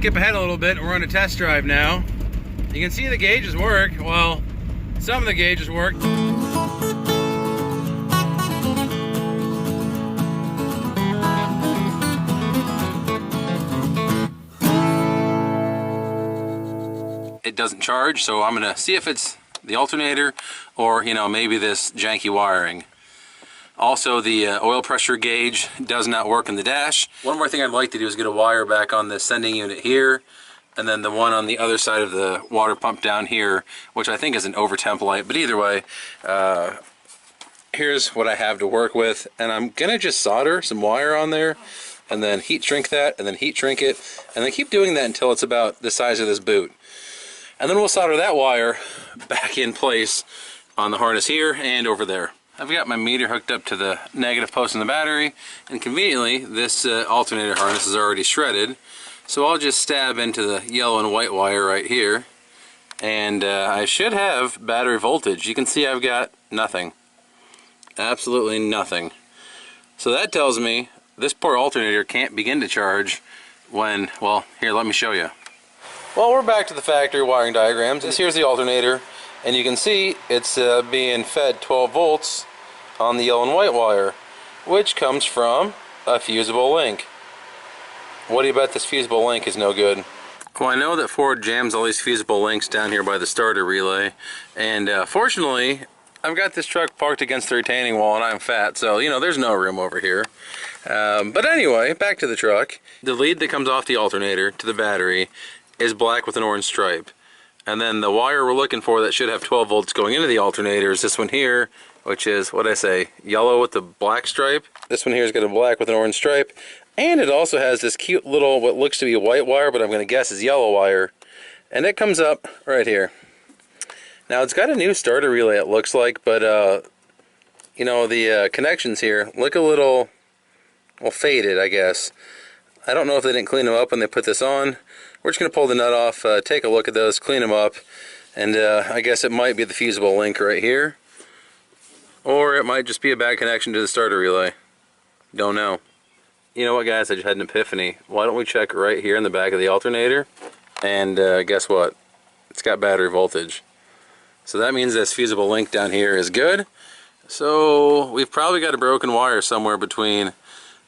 skip ahead a little bit. We're on a test drive now. You can see the gauges work. Well, some of the gauges work. It doesn't charge, so I'm gonna see if it's the alternator or, you know, maybe this janky wiring. Also, the oil pressure gauge does not work in the dash. One more thing I'd like to do is get a wire back on the sending unit here, and then the one on the other side of the water pump down here, which I think is an over-temp light. But either way, here's what I have to work with, and I'm gonna just solder some wire on there, and then heat shrink that, and then heat shrink it, and then keep doing that until it's about the size of this boot. And then we'll solder that wire back in place on the harness here and over there. I've got my meter hooked up to the negative post in the battery, and conveniently this alternator harness is already shredded. So I'll just stab into the yellow and white wire right here, and I should have battery voltage. You can see I've got nothing. Absolutely nothing. So that tells me this poor alternator can't begin to charge when, well, here, let me show you. Well, we're back to the factory wiring diagrams. Here's the alternator, and you can see it's being fed 12 volts on the yellow and white wire, which comes from a fusible link. What do you bet this fusible link is no good? Well, I know that Ford jams all these fusible links down here by the starter relay, and fortunately, I've got this truck parked against the retaining wall and I'm fat, so, you know, there's no room over here. But anyway, back to the truck. The lead that comes off the alternator to the battery is black with an orange stripe. And then the wire we're looking for that should have 12 volts going into the alternator is this one here, which is, what I say, yellow with the black stripe. This one here has got a black with an orange stripe. And it also has this cute little, what looks to be a white wire, but I'm going to guess is yellow wire. And it comes up right here. Now it's got a new starter relay, it looks like, but you know, the connections here look a little, well, faded, I guess. I don't know if they didn't clean them up when they put this on. We're just going to pull the nut off, take a look at those, clean them up, and I guess it might be the fusible link right here, or it might just be a bad connection to the starter relay. Don't know. You know what, guys, I just had an epiphany. Why don't we check right here in the back of the alternator, and guess what? It's got battery voltage. So that means this fusible link down here is good. So we've probably got a broken wire somewhere between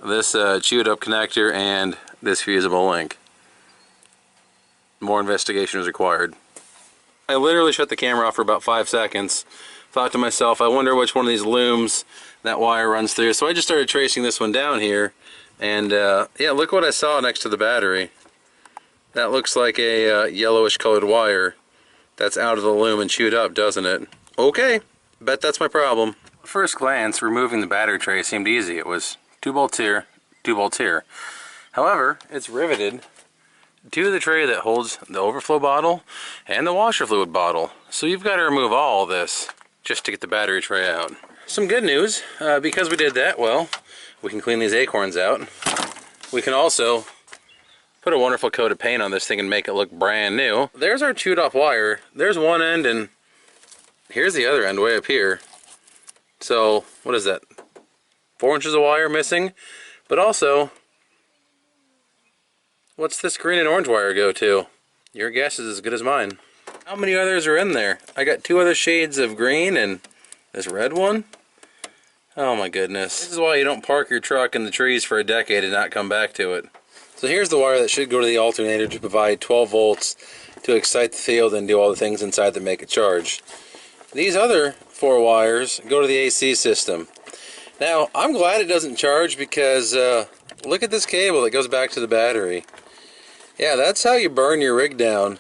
this chewed up connector and this fusible link. More investigation is required. I literally shut the camera off for about 5 seconds. Thought to myself, I wonder which one of these looms that wire runs through. So I just started tracing this one down here, and yeah, look what I saw next to the battery. That looks like a yellowish colored wire that's out of the loom and chewed up, doesn't it? Okay, bet that's my problem. At first glance, removing the battery tray seemed easy. It was 2 bolts here, 2 bolts here. However, it's riveted to the tray that holds the overflow bottle and the washer fluid bottle. So you've got to remove all this just to get the battery tray out. Some good news, because we did that, well, we can clean these acorns out. We can also put a wonderful coat of paint on this thing and make it look brand new. There's our chewed off wire. There's one end, and here's the other end way up here. So what is that? 4 inches of wire missing, but also, what's this green and orange wire go to? Your guess is as good as mine. How many others are in there? I got 2 other shades of green and this red one. Oh my goodness. This is why you don't park your truck in the trees for a decade and not come back to it. So here's the wire that should go to the alternator to provide 12 volts to excite the field and do all the things inside that make it charge. These other 4 wires go to the AC system. Now, I'm glad it doesn't charge because look at this cable that goes back to the battery. Yeah, that's how you burn your rig down.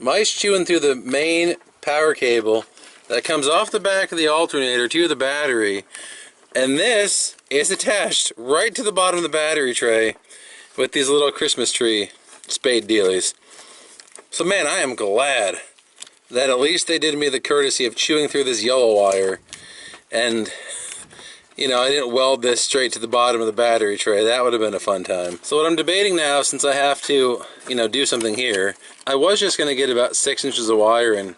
Mice chewing through the main power cable that comes off the back of the alternator to the battery, and this is attached right to the bottom of the battery tray with these little Christmas tree spade dealies. So man, I am glad that at least they did me the courtesy of chewing through this yellow wire, and you know, I didn't weld this straight to the bottom of the battery tray. That would have been a fun time. So what I'm debating now, since I have to, you know, do something here, I was just going to get about 6 inches of wire and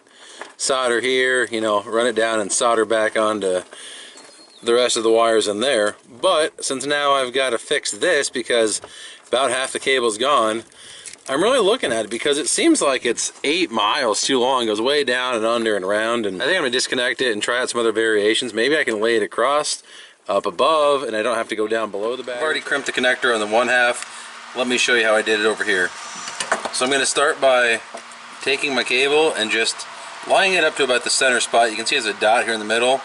solder here, you know, run it down and solder back onto the rest of the wires in there. But since now I've got to fix this because about half the cable's gone, I'm really looking at it because it seems like it's 8 miles too long. It goes way down and under and around, and I think I'm gonna disconnect it and try out some other variations. Maybe I can lay it across up above and I don't have to go down below the battery. I've already crimped the connector on the one half. Let me show you how I did it over here. So I'm gonna start by taking my cable and just lining it up to about the center spot. You can see there's a dot here in the middle.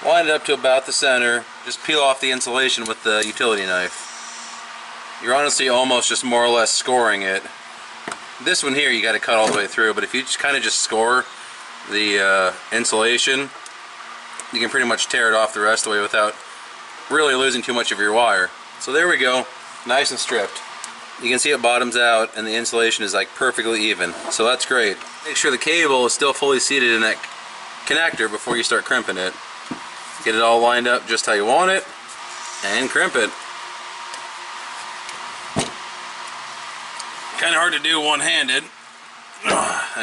Line it up to about the center. Just peel off the insulation with the utility knife. You're honestly almost just more or less scoring it. This one here you got to cut all the way through, but if you just kind of just score the insulation, you can pretty much tear it off the rest of the way without really losing too much of your wire. So there we go, nice and stripped. You can see it bottoms out and the insulation is like perfectly even, so that's great. Make sure the cable is still fully seated in that connector before you start crimping it. Get it all lined up just how you want it and crimp it. Kind of hard to do one-handed.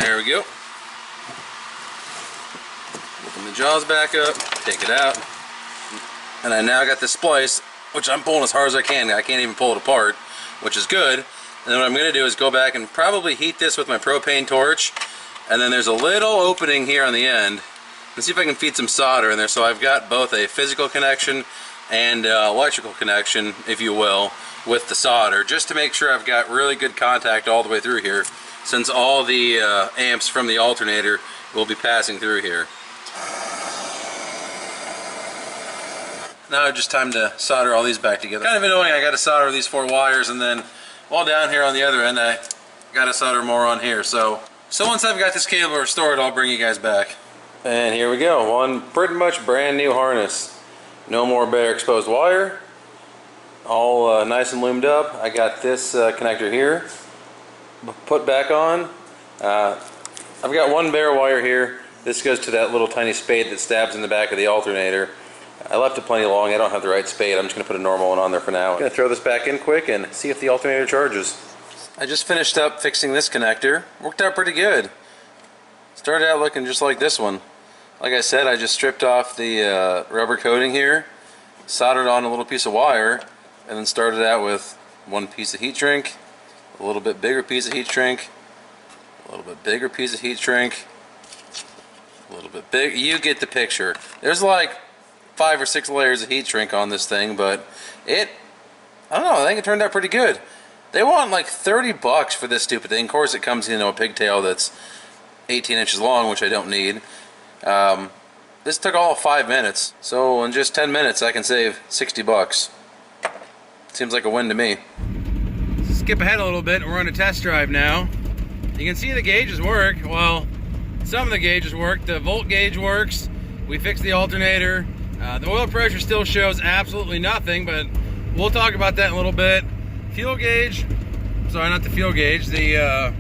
There we go. Open the jaws back up, take it out, and I now got this splice, which I'm pulling as hard as I can. I can't even pull it apart, which is good. And then what I'm going to do is go back and probably heat this with my propane torch, and then there's a little opening here on the end. Let's see if I can feed some solder in there. So I've got both a physical connection and electrical connection, if you will, with the solder, just to make sure I've got really good contact all the way through here, since all the amps from the alternator will be passing through here. Now just time to solder all these back together. Kind of annoying, I got to solder these 4 wires, and then while down here on the other end I got to solder more on here. So once I've got this cable restored, I'll bring you guys back. And here we go, one pretty much brand new harness. No more bare exposed wire. All nice and loomed up. I got this connector here put back on. I've got one bare wire here. This goes to that little tiny spade that stabs in the back of the alternator. I left it plenty long. I don't have the right spade. I'm just going to put a normal one on there for now. I'm going to throw this back in quick and see if the alternator charges. I just finished up fixing this connector. Worked out pretty good. Started out looking just like this one. Like I said, I just stripped off the rubber coating here, soldered on a little piece of wire, and then started out with one piece of heat shrink, a little bit bigger piece of heat shrink, a little bit bigger piece of heat shrink, a little bit big. You get the picture. There's like 5 or 6 layers of heat shrink on this thing, but I don't know, I think it turned out pretty good. They want like 30 bucks for this stupid thing. Of course it comes in a pigtail that's 18 inches long, which I don't need. This took all 5 minutes, so in just 10 minutes I can save 60 bucks. Seems like a win to me. Skip ahead a little bit and we're on a test drive now. You can see the gauges work. Well, some of the gauges work. The volt gauge works. We fixed the alternator. The oil pressure still shows absolutely nothing, but we'll talk about that in a little bit. Fuel gauge, sorry, not the fuel gauge, the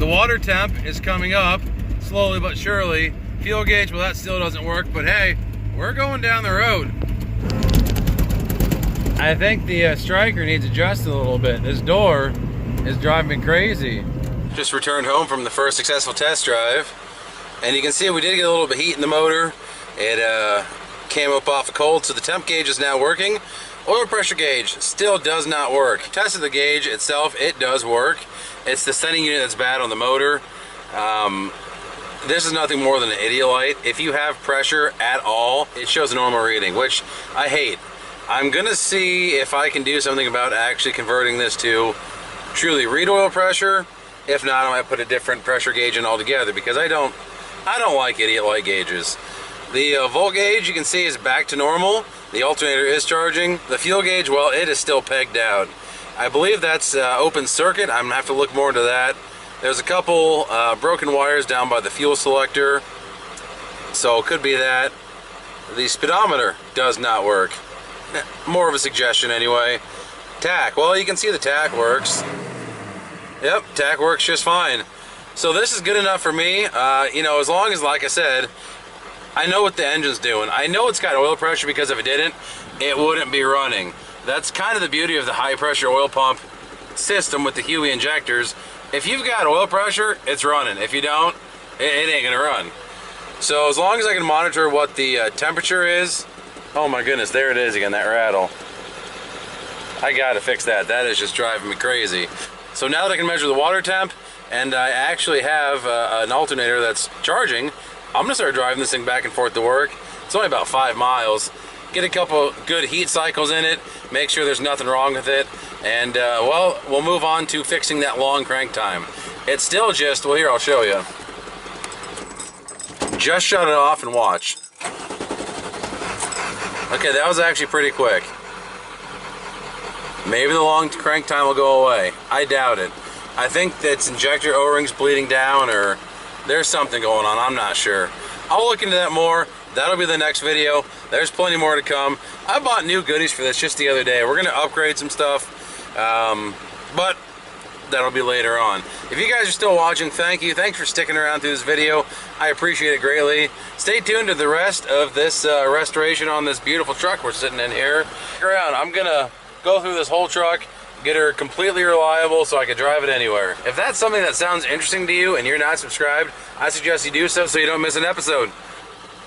water temp is coming up slowly but surely. Fuel gauge, well, that still doesn't work, but hey, we're going down the road. I think the striker needs adjusted a little bit. This door is driving me crazy. Just returned home from the first successful test drive, and you can see we did get a little bit of heat in the motor. It came up off of cold, so the temp gauge is now working. Oil pressure gauge still does not work. Tested the gauge itself, it does work. It's the sending unit that's bad on the motor. This is nothing more than an Idiolite. If you have pressure at all, it shows a normal reading, which I hate. I'm gonna see if I can do something about actually converting this to truly read oil pressure. If not, I might put a different pressure gauge in altogether, because I don't like Idiolite gauges. The volt gauge, you can see, is back to normal. The alternator is charging. The fuel gauge, well, it is still pegged out. I believe that's open circuit. I'm gonna have to look more into that. There's a couple broken wires down by the fuel selector, so it could be that. The speedometer does not work. More of a suggestion anyway. Tach, well, you can see the tach works. Yep, tach works just fine. So this is good enough for me. You know, as long as, like I said, I know what the engine's doing. I know it's got oil pressure, because if it didn't, it wouldn't be running. That's kind of the beauty of the high pressure oil pump system with the Huey injectors. If you've got oil pressure, it's running. If you don't, it ain't gonna run. So as long as I can monitor what the temperature is. Oh my goodness, there it is again, that rattle. I gotta fix that. That is just driving me crazy. So now that I can measure the water temp, and I actually have an alternator that's charging, I'm gonna start driving this thing back and forth to work. It's only about 5 miles. Get a couple good heat cycles in it, make sure there's nothing wrong with it, and well, we'll move on to fixing that long crank time. It's still just, well, here, I'll show you. Just shut it off and watch. Okay, that was actually pretty quick. Maybe the long crank time will go away. I doubt it. I think that injector O-ring's bleeding down, or there's something going on, I'm not sure. I'll look into that more. That'll be the next video. There's plenty more to come. I bought new goodies for this just the other day. We're gonna upgrade some stuff, but that'll be later on. If you guys are still watching, thank you. Thanks for sticking around through this video. I appreciate it greatly. Stay tuned to the rest of this restoration on this beautiful truck we're sitting in here. Stick around. I'm gonna go through this whole truck, get her completely reliable so I can drive it anywhere. If that's something that sounds interesting to you and you're not subscribed, I suggest you do so you don't miss an episode.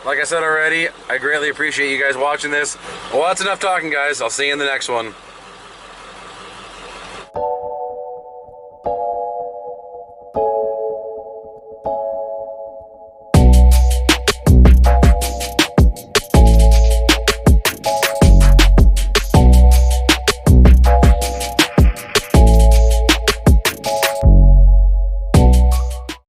Like I said already, I greatly appreciate you guys watching this. Well, that's enough talking, guys. I'll see you in the next one.